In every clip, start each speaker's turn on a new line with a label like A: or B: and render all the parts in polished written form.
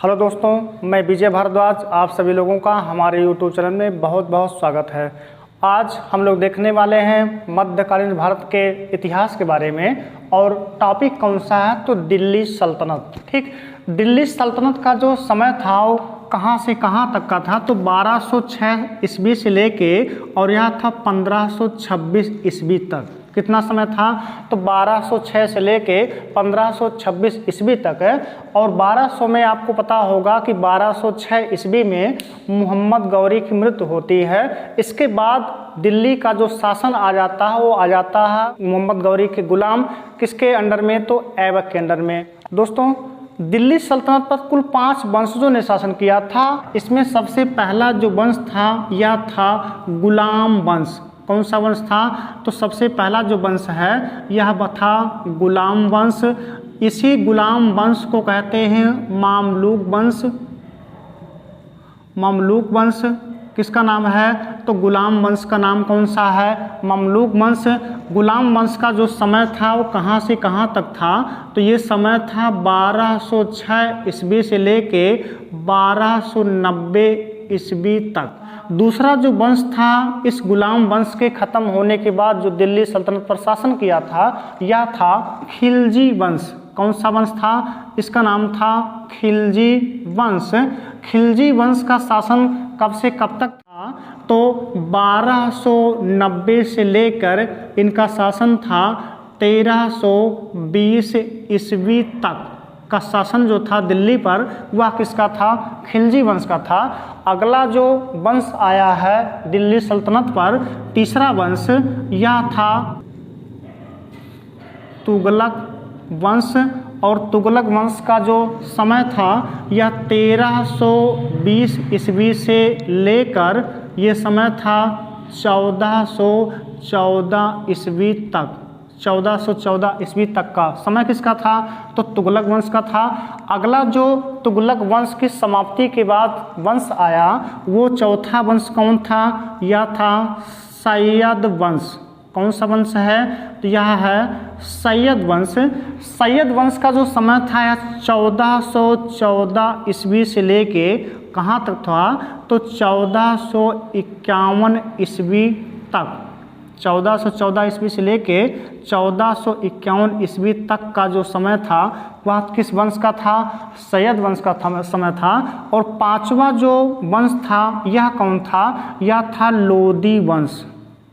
A: Hello दोस्तों, मैं विजय भारद्वाज। आप सभी लोगों का हमारे यूट्यूब चैनल में बहुत बहुत स्वागत है। आज हम लोग देखने वाले हैं मध्यकालीन भारत के इतिहास के बारे में। और टॉपिक कौन सा है? तो दिल्ली सल्तनत। ठीक, दिल्ली सल्तनत का जो समय था वो कहाँ से कहाँ तक का था? तो 1206 ईस्वी से लेके और यह था 1526 ईस्वी तक। कितना समय था? तो 1206 से लेके 1526 ईस्वी तक है। और 1200 में आपको पता होगा कि 1206 ईस्वी में मोहम्मद गौरी की मृत्यु होती है। इसके बाद दिल्ली का जो शासन आ जाता है वो आ जाता है मोहम्मद गौरी के गुलाम किसके अंडर में? तो ऐबक के अंडर में। दोस्तों, दिल्ली सल्तनत पर कुल 5 वंशजों ने शासन किया था। इसमें सबसे पहला जो वंश था यह था गुलाम वंश। कौन सा वंश था? तो सबसे पहला जो वंश है यह था गुलाम वंश। इसी गुलाम वंश को कहते हैं मामलूक वंश। ममलूक वंश किसका नाम है? तो गुलाम वंश का नाम कौन सा है? ममलूक वंश। गुलाम वंश का जो समय था वो कहाँ से कहाँ तक था? तो ये समय था 1206 ईस्वी से लेके 1290 ईस्वी तक। दूसरा जो वंश था, इस गुलाम वंश के ख़त्म होने के बाद जो दिल्ली सल्तनत पर शासन किया था यह था खिलजी वंश। कौन सा वंश था? इसका नाम था खिलजी वंश। खिलजी वंश का शासन कब से कब तक था? तो 1290 से लेकर इनका शासन था 1320 ईस्वी तक का शासन जो था दिल्ली पर वह किसका था? खिलजी वंश का था। अगला जो वंश आया है दिल्ली सल्तनत पर, तीसरा वंश, यह था तुगलक वंश। और तुगलक वंश का जो समय था यह 1320 ईस्वी से लेकर ये समय था 1414 ईस्वी तक। 1414 ईस्वी तक का समय किसका था? तो तुगलक वंश का था। अगला जो तुगलक वंश की समाप्ति के बाद वंश आया वो चौथा वंश कौन था? यह था सैयद वंश। कौन सा वंश है? तो यह है सैयद वंश। सैयद वंश का जो समय था यह 1414 ईस्वी से लेके कहाँ तक था? तो 1451 ईस्वी तक। 1414 ईस्वी से लेके 1451 ईस्वी तक का जो समय था वह किस वंश का था? सैयद वंश का समय था। और पांचवा जो वंश था यह कौन था? यह था लोदी वंश।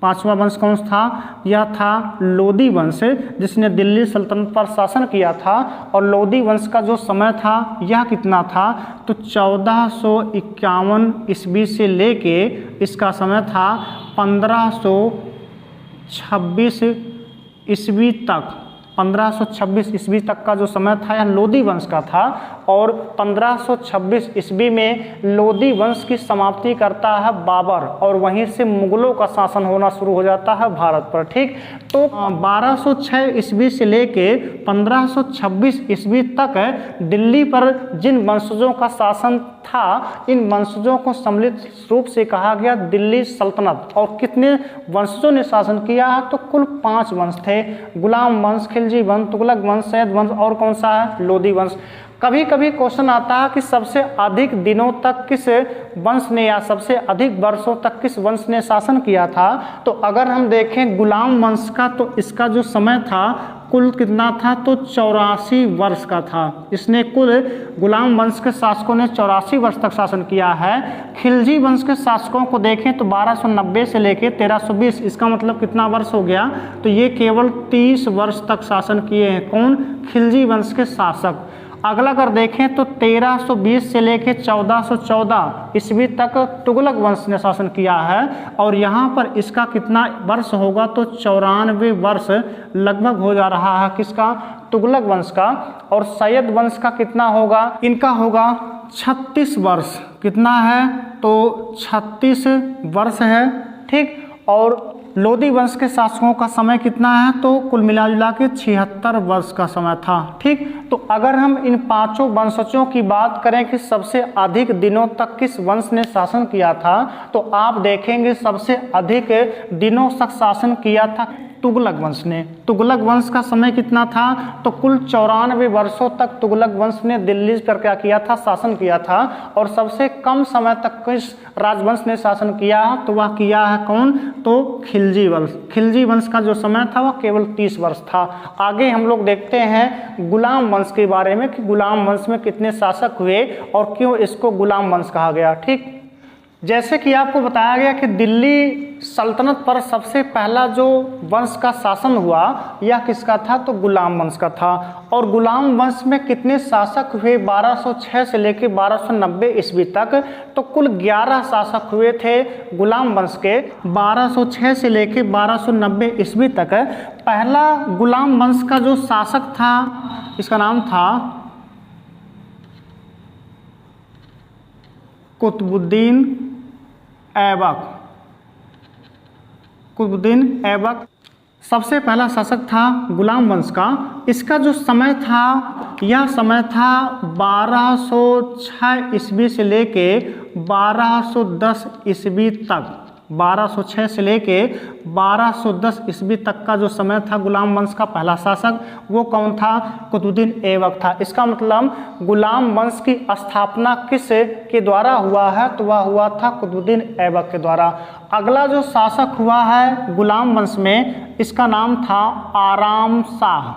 A: पांचवा वंश कौन था? यह था लोदी वंश, जिसने दिल्ली सल्तनत पर शासन किया था। और लोदी वंश का जो समय था यह कितना था? तो 1451 ईस्वी से लेके इसका समय था 1526 ईस्वी तक। 1526 ईस्वी तक का जो समय था यह लोदी वंश का था। और 1526 ईस्वी में लोदी वंश की समाप्ति करता है बाबर, और वहीं से मुगलों का शासन होना शुरू हो जाता है भारत पर। ठीक, तो 1206 ईस्वी से लेके 1526 ईस्वी तक दिल्ली पर जिन वंशजों का शासन था, इन वंशजों को सम्मिलित रूप से कहा गया दिल्ली सल्तनत। और कितने वंशजों ने शासन किया है? तो कुल 5 वंश थे। गुलाम वंश, खिलजी वंश, तुगलक वंश, सैयद वंश और कौन सा है? लोदी वंश। कभी कभी क्वेश्चन आता है कि सबसे अधिक दिनों तक किस वंश ने या सबसे अधिक वर्षों तक किस वंश ने शासन किया था? तो अगर हम देखें गुलाम वंश का, तो इसका जो समय था कुल कितना था? तो 84 वर्ष का था। इसने कुल गुलाम वंश के शासकों ने 84 वर्ष तक शासन किया है। खिलजी वंश के शासकों को देखें तो 1290 से लेके 1320, इसका मतलब कितना वर्ष हो गया? तो ये केवल 30 वर्ष तक शासन किए हैं। कौन? खिलजी वंश के शासक। अगला अगर देखें तो 1320 से लेके 1414 ईस्वी तक तुगलक वंश ने शासन किया है। और यहाँ पर इसका कितना वर्ष होगा? तो 94 वर्ष लगभग हो जा रहा है। किसका? तुगलक वंश का। और सैयद वंश का कितना होगा? इनका होगा 36 वर्ष। कितना है? तो 36 वर्ष है। ठीक, और लोदी वंश के शासकों का समय कितना है? तो कुल मिला जुला के 76 वर्ष का समय था। ठीक, तो अगर हम इन 5 वंशजों की बात करें कि सबसे अधिक दिनों तक किस वंश ने शासन किया था, तो आप देखेंगे सबसे अधिक दिनों तक शासन किया था तुगलक वंश ने। तुगलक वंश का समय कितना था? तो कुल 94 वर्षों तक तुगलक वंश ने दिल्ली पर क्या किया था? शासन किया था। और सबसे कम समय तक किस राजवंश ने शासन किया? तो वह किया है कौन? तो खिलजी वंश। खिलजी वंश का जो समय था वह केवल 30 वर्ष था। आगे हम लोग देखते हैं गुलाम वंश के बारे में कि गुलाम वंश में कितने शासक हुए और क्यों इसको गुलाम वंश कहा गया। ठीक, जैसे कि आपको बताया गया कि दिल्ली सल्तनत पर सबसे पहला जो वंश का शासन हुआ यह किसका था? तो गुलाम वंश का था। और गुलाम वंश में कितने शासक हुए? 1206 से लेकर 1290 ईस्वी तक। तो कुल 11 शासक हुए थे गुलाम वंश के 1206 से लेकर 1290 ईस्वी तक। पहला गुलाम वंश का जो शासक था इसका नाम था कुतुबुद्दीन ऐबक। कुतुबुद्दीन ऐबक सबसे पहला शासक था गुलाम वंश का। इसका जो समय था यह समय था 1206 ईस्वी से लेके 1210 ईस्वी तक। 1206 से लेके 1210 ईस्वी तक का जो समय था गुलाम वंश का पहला शासक वो कौन था? कुतुबुद्दीन ऐबक था। इसका मतलब गुलाम वंश की स्थापना किस के द्वारा हुआ है? तो वह हुआ था कुतुबुद्दीन ऐबक के द्वारा। अगला जो शासक हुआ है गुलाम वंश में इसका नाम था आराम शाह।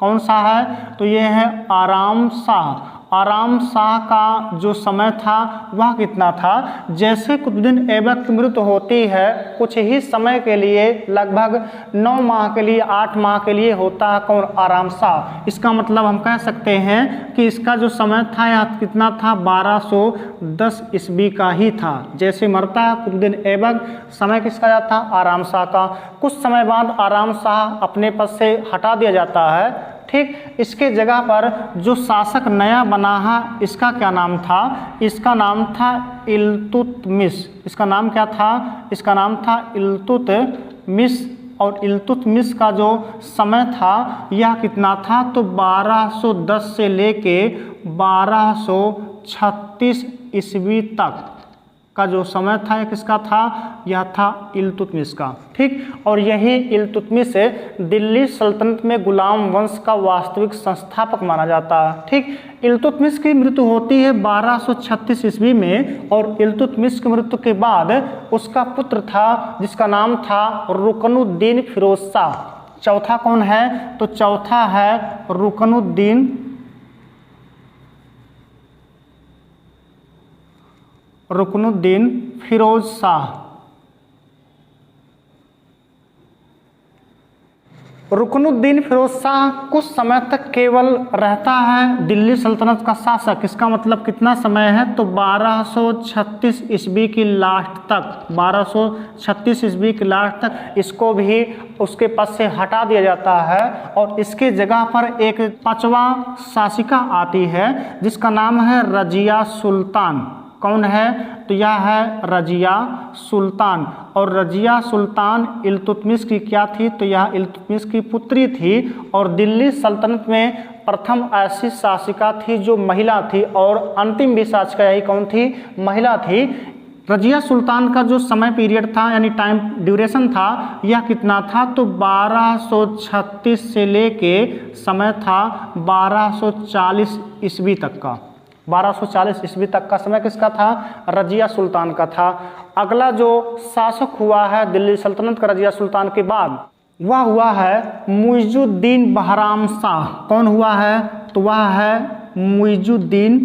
A: कौन सा है? तो ये है आराम शाह। आराम शाह का जो समय था वह कितना था? जैसे कुतुबुद्दीन ऐबक की मृत्यु होती है कुछ ही समय के लिए, लगभग 9 माह के लिए, 8 माह के लिए होता है कौन? आराम शाह। इसका मतलब हम कह सकते हैं कि इसका जो समय था यह कितना था? 1210 ईस्वी का ही था। जैसे मरता है कुतुबुद्दीन ऐबक, समय किसका जाता? आराम शाह का। कुछ समय बाद आराम शाह अपने पद से हटा दिया जाता है। ठीक, इसके जगह पर जो शासक नया बना है इसका क्या नाम था? इसका नाम था इल्तुतमिश। इसका नाम क्या था? इसका नाम था इल्तुतमिश। और इल्तुतमिश का जो समय था यह कितना था? तो 1210 से लेके 1236 ईस्वी तक का जो समय था यह किसका था? यह था इल्तुतमिश का। ठीक, और यही इल्तुतमिश दिल्ली सल्तनत में गुलाम वंश का वास्तविक संस्थापक माना जाता है। ठीक, इल्तुतमिश की मृत्यु होती है 1236 ईस्वी में। और इल्तुतमिश की मृत्यु के बाद उसका पुत्र था जिसका नाम था रुकनुद्दीन फिरोज शाह। चौथा कौन है? तो चौथा है रुकनुद्दीन फिरोज शाह। रुकनुद्दीन फिरोज शाह कुछ समय तक केवल रहता है दिल्ली सल्तनत का शासक। इसका मतलब कितना समय है? तो 1236 ईस्वी की लास्ट तक, 1236 ईस्वी की लास्ट तक इसको भी उसके पद से हटा दिया जाता है। और इसके जगह पर एक 5वां शासिका आती है जिसका नाम है रजिया सुल्तान। कौन है? तो यह है रजिया सुल्तान। और रजिया सुल्तान इल्तुतमिश की क्या थी? तो यह इल्तुतमिश की पुत्री थी। और दिल्ली सल्तनत में प्रथम ऐसी शासिका थी जो महिला थी। और अंतिम भी शासिका यही कौन थी? महिला थी। रजिया सुल्तान का जो समय पीरियड था यानी टाइम ड्यूरेशन था यह कितना था? तो 1236 से लेके समय था 1240 ईस्वी तक का। 1240 ईस्वी तक का समय किसका था? रजिया सुल्तान का था। अगला जो शासक हुआ है दिल्ली सल्तनत का रजिया सुल्तान के बाद वह हुआ है मुइजुद्दीन बहराम शाह। कौन हुआ है? तो वह है मुइजुद्दीन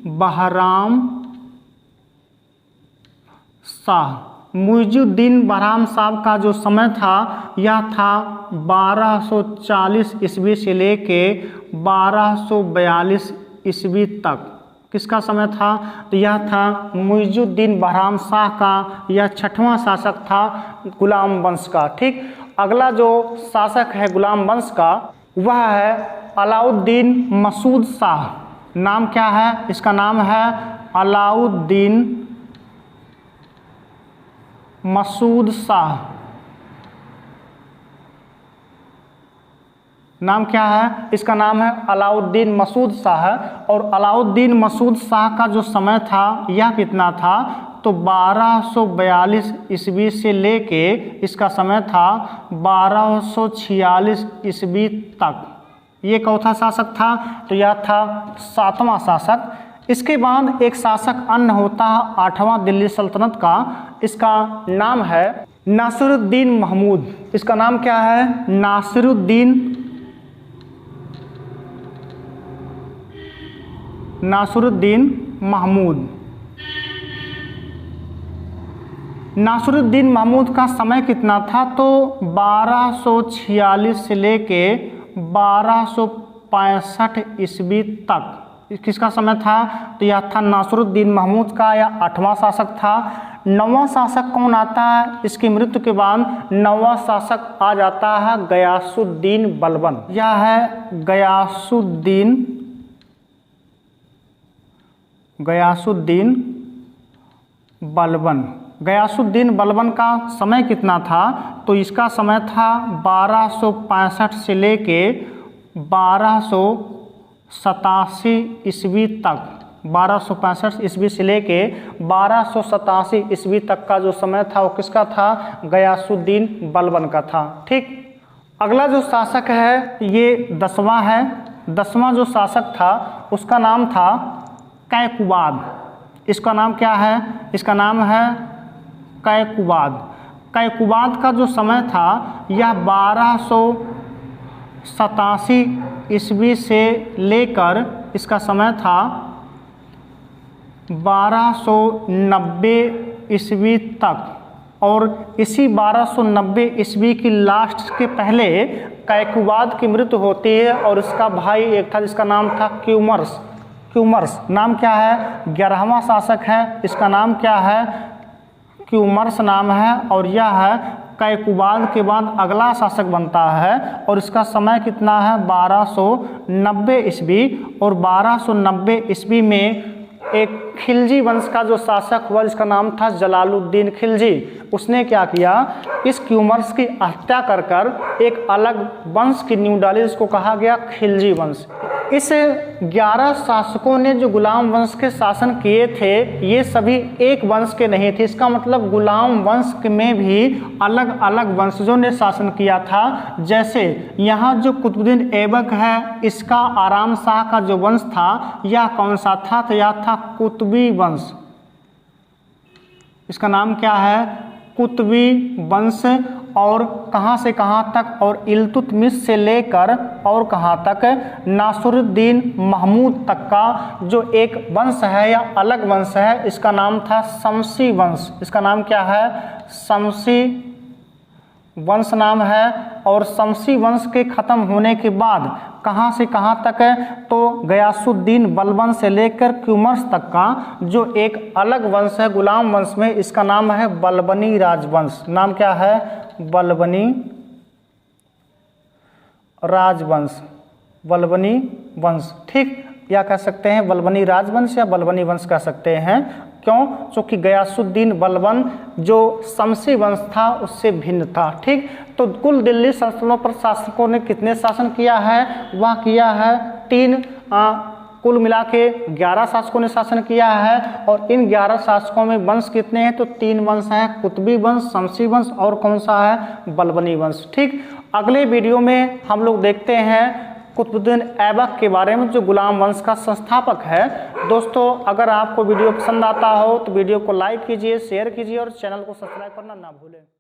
A: बहराम शाह। मुइजुद्दीन बहराम शाह का जो समय था यह था 1240 ईस्वी से लेके 1242 ईस्वी तक। किसका समय था? तो यह था मुइजुद्दीन बहराम शाह का। यह 6वां शासक था गुलाम वंश का। ठीक, अगला जो शासक है गुलाम वंश का वह है अलाउद्दीन मसूद शाह। नाम क्या है? इसका नाम है अलाउद्दीन मसूद शाह। नाम क्या है? इसका नाम है अलाउद्दीन मसूद शाह। और अलाउद्दीन मसूद शाह का जो समय था यह कितना था? तो 1242 ईस्वी से लेके इसका समय था 1246 ईस्वी तक। ये कौन शासक था? तो यह था 7वां शासक। इसके बाद एक शासक अन्य होता है 8वां दिल्ली सल्तनत का। इसका नाम है नासिरुद्दीन महमूद। इसका नाम क्या है? नासिरुद्दीन महमूद। नासिरुद्दीन महमूद का समय कितना था? तो 1246 से लेके 1265 ईस्वी तक किसका समय था? तो यह था नासिरुद्दीन महमूद का, या 8वां शासक था। 9वां शासक कौन आता है? इसकी मृत्यु के बाद 9वां शासक आ जाता है गयासुद्दीन बलबन। यह है गयासुद्दीन बलबन। गयासुद्दीन बलबन का समय कितना था? तो इसका समय था 1265 से लेके 1287 ईस्वी तक। 1265 ईस्वी से लेके 1287 ईस्वी तक का जो समय था वो किसका था? गयासुद्दीन बलबन का था। ठीक, अगला जो शासक है ये 10वां है। 10वां जो शासक था उसका नाम था कैकुबाद। इसका नाम क्या है? इसका नाम है कैकुबाद। कैकुबाद का जो समय था यह 1287 ईस्वी से लेकर इसका समय था 1290 ईस्वी तक। और इसी 1290 ईस्वी की लास्ट के पहले कैकुबाद की मृत्यु होती है और इसका भाई एक था जिसका नाम था क्यूमर्स। नाम क्या है? 11वां शासक है। इसका नाम क्या है? क्यूमर्स नाम है। और यह है कैकुबाद के बाद अगला शासक बनता है और इसका समय कितना है? 1290 ईस्वी। और 1290 ईस्वी में एक खिलजी वंश का जो शासक हुआ जिसका नाम था जलालुद्दीन खिलजी, उसने क्या किया? इस क्यूमर्स की हत्या कर एक अलग वंश की नींव डाली जिसको कहा गया खिलजी वंश। इस 11 शासकों ने जो गुलाम वंश के शासन किए थे ये सभी एक वंश के नहीं थे। इसका मतलब गुलाम वंश में भी अलग अलग वंशजों ने शासन किया था। जैसे यहाँ जो कुतुबुद्दीन ऐबक है इसका आराम शाह का जो वंश था यह कौन सा था? तो यह था कुतुबी वंश। इसका नाम क्या है? कुतुबी वंश। और कहाँ से कहाँ तक? और इल्तुतमिश से लेकर और कहाँ तक? नासिरुद्दीन महमूद तक का जो एक वंश है या अलग वंश है इसका नाम था शमसी वंश। इसका नाम क्या है? शमसी वंश नाम है। और शमसी वंश के खत्म होने के बाद कहाँ से कहाँ तक है? तो गयासुद्दीन बलबन से लेकर क्यूमर्स तक का जो एक अलग वंश है गुलाम वंश में, इसका नाम है बलबनी राजवंश। नाम क्या है? बलबनी राजवंश, बलबनी वंश। ठीक, या कह सकते हैं बलबनी राजवंश या बलबनी वंश कह सकते हैं। क्यों? क्योंकि गयासुद्दीन बलबन जो शमसी वंश था उससे भिन्न था। ठीक, तो कुल दिल्ली सल्तनतों पर शासकों ने कितने शासन किया है? वह किया है 3, कुल मिला के 11 शासकों ने शासन किया है। और इन 11 शासकों में वंश कितने हैं? तो 3 वंश हैं, कुतुबी वंश, शमसी वंश और कौन सा है? बलबनी वंश। ठीक, अगले वीडियो में हम लोग देखते हैं कुतुबुद्दीन ऐबक के बारे में जो गुलाम वंश का संस्थापक है। दोस्तों, अगर आपको वीडियो पसंद आता हो तो वीडियो को लाइक कीजिए, शेयर कीजिए और चैनल को सब्सक्राइब करना ना भूलें।